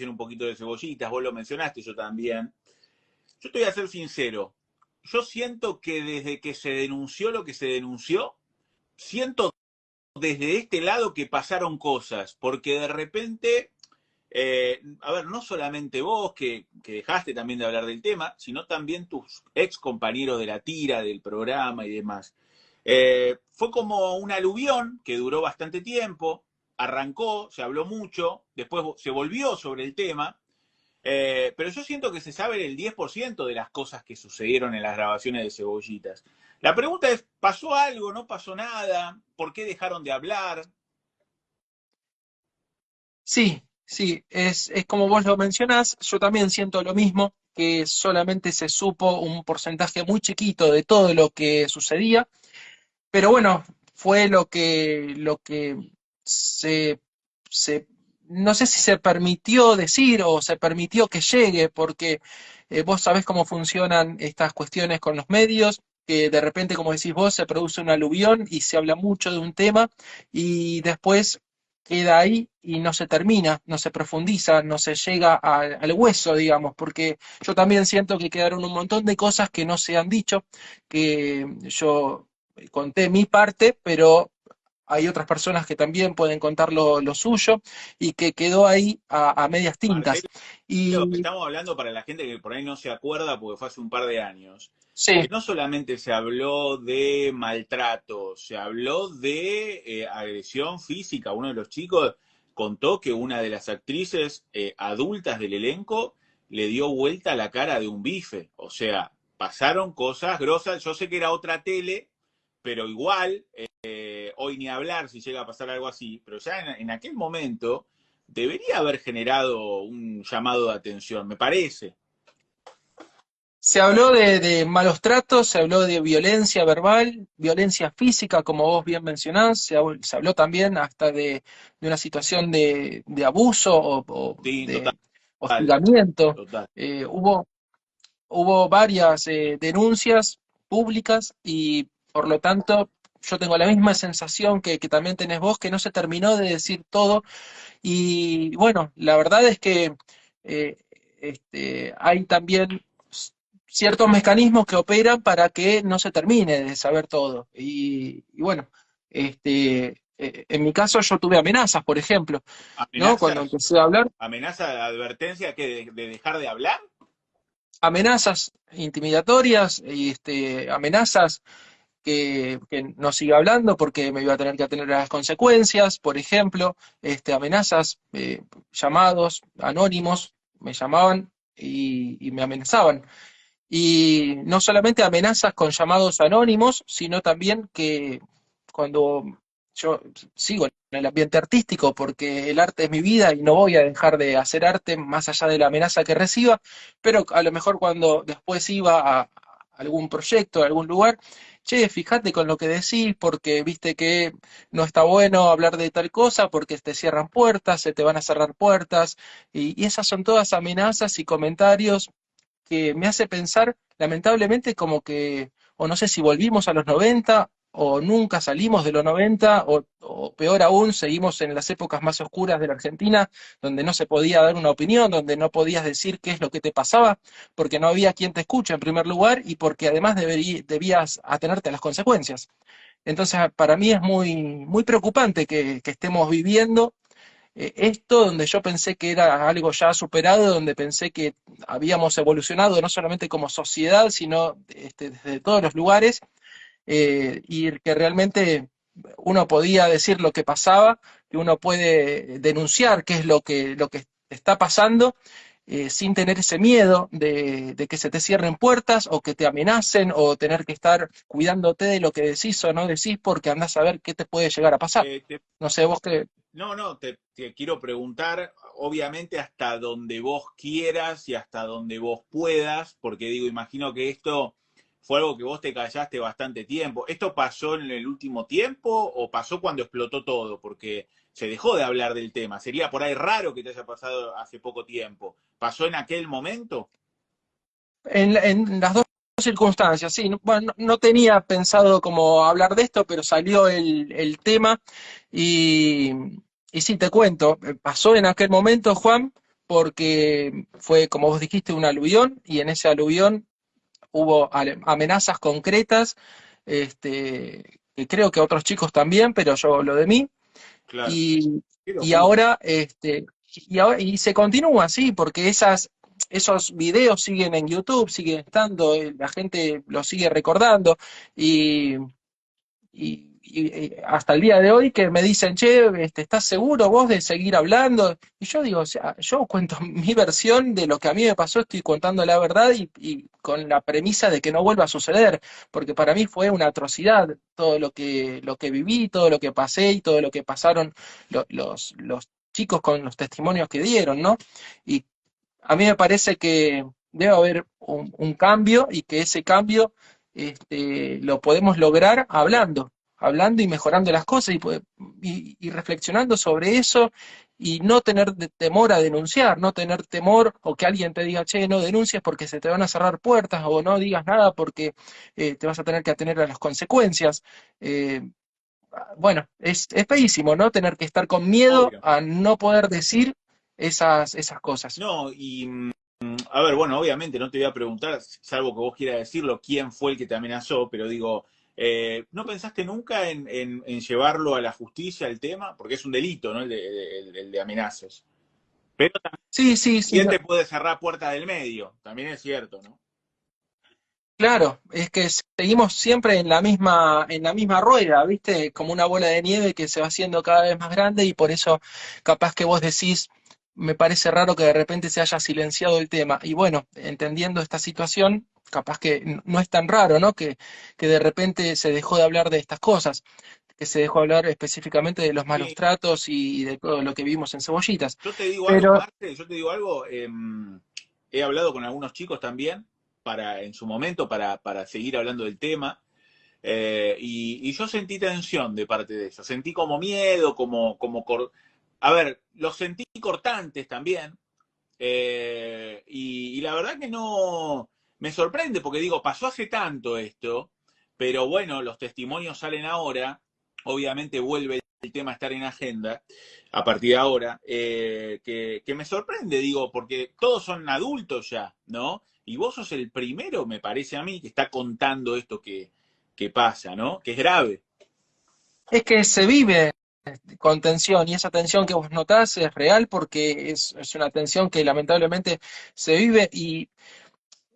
un poquito de cebollitas, vos lo mencionaste, yo también. Yo te voy a ser sincero. Yo siento que desde que se denunció lo que se denunció, siento desde este lado que pasaron cosas, porque de repente, a ver, no solamente vos que dejaste también de hablar del tema, sino también tus ex compañeros de la tira, del programa y demás. Fue como un aluvión que duró bastante tiempo, arrancó, se habló mucho, después se volvió sobre el tema, pero yo siento que se sabe el 10% de las cosas que sucedieron en las grabaciones de Cebollitas. La pregunta es, ¿pasó algo? ¿No pasó nada? ¿Por qué dejaron de hablar? Sí, sí, es como vos lo mencionás, yo también siento lo mismo, que solamente se supo un porcentaje muy chiquito de todo lo que sucedía, pero bueno, fue lo que se, se, no sé si se permitió decir o se permitió que llegue, porque vos sabés cómo funcionan estas cuestiones con los medios, que de repente, como decís vos, se produce un aluvión y se habla mucho de un tema y después queda ahí y no se termina, no se profundiza, no se llega al hueso, digamos, porque yo también siento que quedaron un montón de cosas que no se han dicho, que yo conté mi parte, pero hay otras personas que también pueden contar lo suyo y que quedó ahí a medias tintas. Marcelo, Y estamos hablando para la gente que por ahí no se acuerda porque fue hace un par de años, que sí, no solamente se habló de maltrato, se habló de agresión física. Uno de los chicos contó que una de las actrices adultas del elenco le dio vuelta la cara de un bife. O sea, pasaron cosas grosas. Yo sé que era otra tele, pero igual, hoy ni hablar si llega a pasar algo así, pero ya en aquel momento debería haber generado un llamado de atención, me parece. se habló de malos tratos, se habló de violencia verbal, violencia física, como vos bien mencionás, se habló también hasta de una situación de abuso o Sí, total, de hostigamiento. total. Hubo varias denuncias públicas y por lo tanto yo tengo la misma sensación que también tenés vos, que no se terminó de decir todo y bueno, la verdad es que eh, hay también ciertos mecanismos que operan para que no se termine de saber todo y bueno, en mi caso yo tuve amenazas, por ejemplo, ¿no? Cuando Amenazas, empecé a hablar, amenaza de advertencia que de dejar de hablar. amenazas intimidatorias y amenazas que no siga hablando porque me iba a tener que atener a las consecuencias, por ejemplo, amenazas, llamados anónimos, me llamaban y me amenazaban. Y no solamente amenazas con llamados anónimos, sino también que cuando yo sigo en el ambiente artístico, porque el arte es mi vida y no voy a dejar de hacer arte más allá de la amenaza que reciba, pero a lo mejor cuando después iba a algún proyecto, a algún lugar, che, fíjate con lo que decís, porque viste que no está bueno hablar de tal cosa, porque te cierran puertas, se te van a cerrar puertas, y esas son todas amenazas y comentarios que me hace pensar, lamentablemente, como que, o no sé si volvimos a los 90 o nunca salimos de los 90, o peor aún, seguimos en las épocas más oscuras de la Argentina, donde no se podía dar una opinión, donde no podías decir qué es lo que te pasaba, porque no había quien te escuche en primer lugar y porque además debías atenerte a las consecuencias. Entonces, para mí es muy, muy preocupante que estemos viviendo esto donde yo pensé que era algo ya superado, donde pensé que habíamos evolucionado no solamente como sociedad, sino desde todos los lugares, y que realmente uno podía decir lo que pasaba, que uno puede denunciar qué es lo que está pasando, sin tener ese miedo de que se te cierren puertas o que te amenacen o tener que estar cuidándote de lo que decís o no decís porque andás a ver qué te puede llegar a pasar. Te No sé, vos qué. No, no, te quiero preguntar, obviamente hasta donde vos quieras y hasta donde vos puedas, porque digo, imagino que esto fue algo que vos te callaste bastante tiempo. ¿Esto pasó en el último tiempo o pasó cuando explotó todo? Porque se dejó de hablar del tema. Sería por ahí raro que te haya pasado hace poco tiempo. ¿Pasó en aquel momento? En las dos circunstancias, sí. Bueno, no tenía pensado como hablar de esto, pero salió el tema y, y sí, te cuento. Pasó en aquel momento, Juan. porque fue, como vos dijiste, un aluvión, y en ese aluvión hubo amenazas concretas, que creo que otros chicos también, pero yo hablo de mí, Claro, y, qué y locura. ahora, y se continúa así, porque esos videos siguen en YouTube, siguen estando, la gente los sigue recordando, y, y hasta el día de hoy que me dicen, che, ¿estás seguro vos de seguir hablando? Y yo digo, o sea, yo cuento mi versión de lo que a mí me pasó, estoy contando la verdad, y con la premisa de que no vuelva a suceder, porque para mí fue una atrocidad todo lo que viví, todo lo que pasé y todo lo que pasaron los chicos con los testimonios que dieron, ¿no? Y a mí me parece que debe haber un cambio, y que ese cambio lo podemos lograr hablando y mejorando las cosas, y reflexionando sobre eso, y no tener temor a denunciar, no tener temor o que alguien te diga, che, no denuncies porque se te van a cerrar puertas, o no digas nada porque te vas a tener que atener a las consecuencias. Eh, bueno, es feísimo, ¿no? Tener que estar con miedo Obvio. a no poder decir esas cosas. No, y a ver, bueno, obviamente no te voy a preguntar, salvo que vos quieras decirlo, quién fue el que te amenazó, pero digo, ¿no pensaste nunca en llevarlo a la justicia el tema? Porque es un delito, ¿no? El de amenazas. Pero Sí, sí, sí, también te puede cerrar puertas del medio, también es cierto, ¿no? claro, es que seguimos siempre en la misma rueda, ¿viste? Como una bola de nieve que se va haciendo cada vez más grande, y por eso capaz que vos decís, me parece raro que de repente se haya silenciado el tema. Y bueno, entendiendo esta situación, capaz que no es tan raro, ¿no? Que de repente se dejó de hablar de estas cosas, que se dejó de hablar específicamente de los malos Sí, tratos y de todo lo que vimos en Cebollitas. yo te digo algo, Pero Marce, yo te digo algo, he hablado con algunos chicos también, en su momento, para seguir hablando del tema. Y yo sentí tensión de parte de ellos, sentí como miedo, a ver, los sentí cortantes también, y la verdad que no, me sorprende porque digo, pasó hace tanto esto, pero bueno, los testimonios salen ahora, obviamente vuelve el tema a estar en agenda a partir de ahora, que me sorprende, digo, porque todos son adultos ya, ¿no? Y vos sos el primero, me parece a mí, que está contando esto que pasa, ¿no? Que es grave. es que se vive con tensión, y esa tensión que vos notás es real, porque es una tensión que lamentablemente se vive, y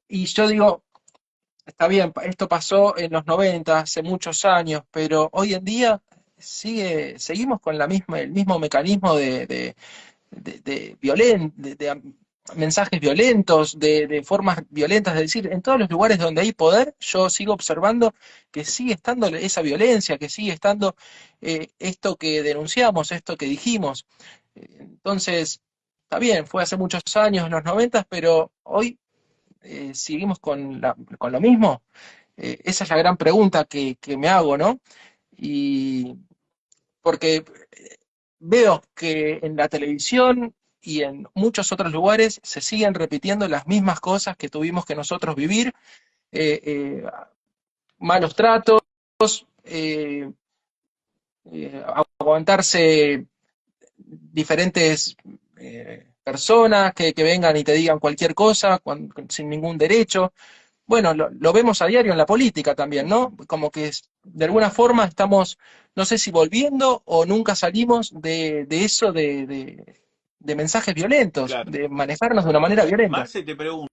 yo digo, está bien, esto pasó en los 90, hace muchos años, pero hoy en día seguimos con el mismo mecanismo de mensajes violentos, de formas violentas, es decir, en todos los lugares donde hay poder, yo sigo observando que sigue estando esa violencia, que sigue estando esto que denunciamos, esto que dijimos. Entonces, está bien, fue hace muchos años, en los 90, pero hoy seguimos con lo mismo. Esa es la gran pregunta que me hago, ¿no? Y porque veo que en la televisión y en muchos otros lugares se siguen repitiendo las mismas cosas que tuvimos que nosotros vivir, eh, eh, malos tratos, eh, aguantarse diferentes personas que vengan y te digan cualquier cosa sin ningún derecho. Bueno, lo vemos a diario en la política también, ¿no? Como que de alguna forma estamos, no sé si volviendo o nunca salimos de eso de mensajes violentos, Claro. de manejarnos de una manera violenta. Marce, te pregunto,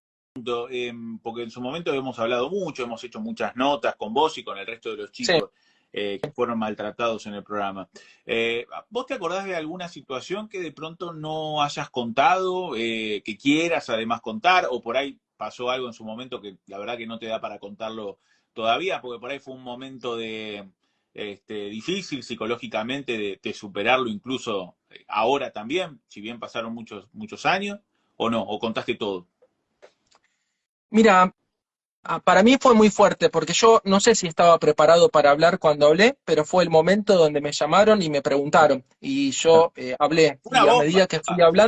porque en su momento hemos hablado mucho, hemos hecho muchas notas con vos y con el resto de los Sí. chicos que fueron maltratados en el programa. ¿Vos te acordás de alguna situación que de pronto no hayas contado, que quieras además contar, o por ahí pasó algo en su momento que la verdad que no te da para contarlo todavía, porque por ahí fue un momento difícil psicológicamente de superarlo incluso ahora también, si bien pasaron muchos años, o no, o contaste todo? Mira, para mí fue muy fuerte, porque yo no sé si estaba preparado para hablar cuando hablé, pero fue el momento donde me llamaron y me preguntaron, y yo hablé, Una y a bomba, medida que fui hablando,